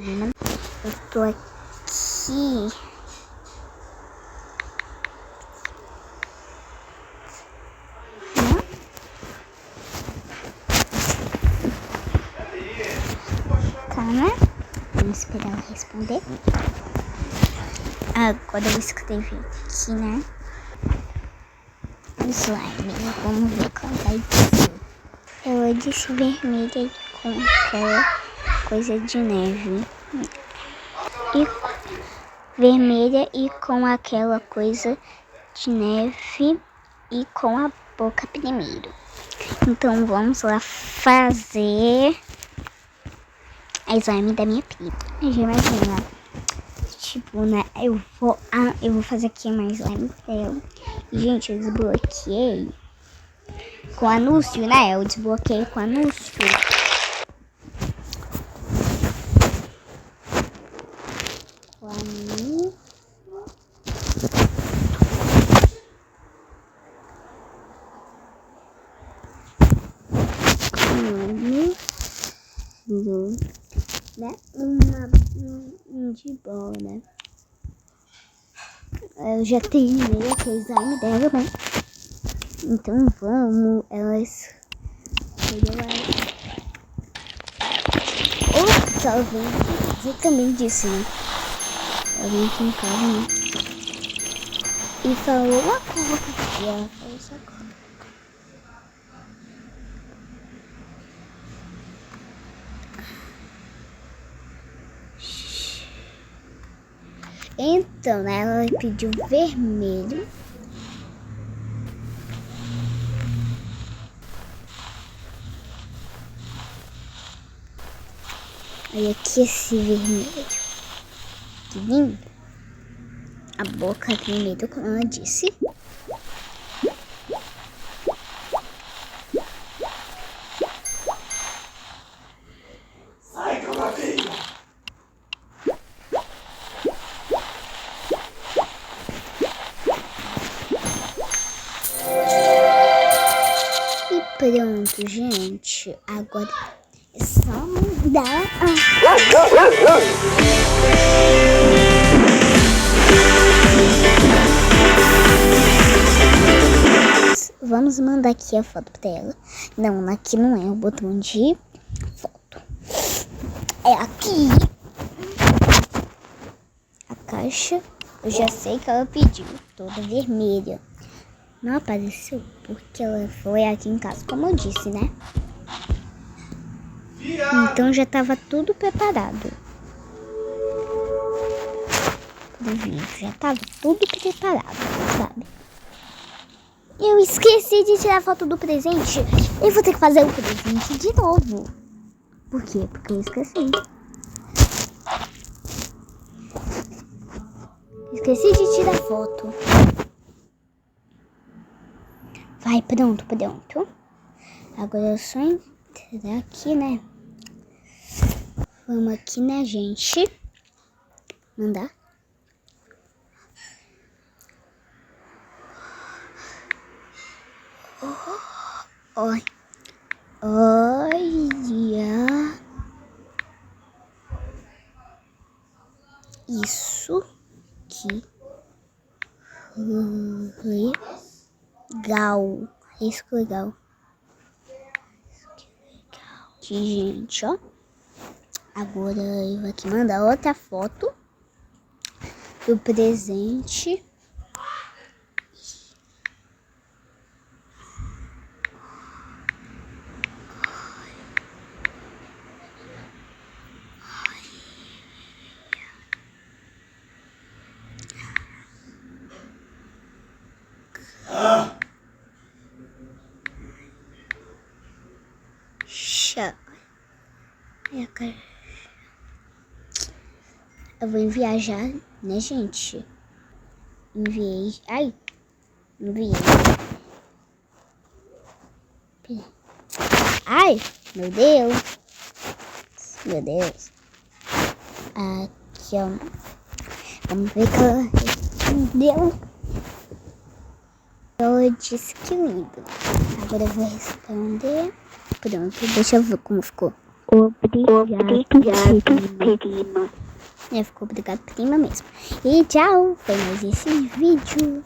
Eu tô aqui. Tá, né? Vamos esperar ela responder. Agora eu escrevi aqui, né? Slime. Vamos ver qual vai dizer. Ela disse vermelha com aquela coisa de neve. Vermelha e com aquela coisa de neve e com a boca primeiro. Então vamos lá fazer a slime da minha prima. Já imagina, tipo, né? Eu vou fazer aqui mais slime dela. E, gente, eu desbloqueei com anúncio, né? Eu desbloqueei com anúncio. Né? De bola, né? Eu já terminei a slime dela, né? Então vamos, elas... Ou talvez eu também disse, né? Alguém aqui em casa, né? E falou uma coisa. E ela falou essa coisa. Então, né, ela pediu vermelho. Olha aqui esse vermelho. Que lindo. A boca primeiro, como ela disse. Sai, cavaleiro! E pronto, gente. Agora é só mudar Vamos mandar aqui a foto pra ela. Não, aqui não é o botão de foto. É aqui. A caixa, eu já sei que ela pediu. Toda vermelha. Não apareceu porque ela foi aqui em casa, como eu disse, né? Então já tava tudo preparado. Do vídeo, já tava tudo preparado, sabe? Eu esqueci de tirar foto do presente. Eu vou ter que fazer o presente de novo. Por quê? Porque eu esqueci. Esqueci de tirar foto. Vai, pronto. Agora é só entrar aqui, né? Vamos aqui, né, gente? Mandar. Olha. Isso que legal. Isso que legal. Gente, ó. Agora eu vou aqui mandar outra foto do presente. Eu vou enviar já, né, gente? Enviei. Ai, enviei. Ai, meu Deus. Aqui, ó. Vamos ver que ela respondeu. Ela disse que lindo. Agora eu vou responder. Pronto, deixa eu ver como ficou. Obrigado, prima. Ficou obrigado, prima mesmo. E tchau, foi mais esse vídeo.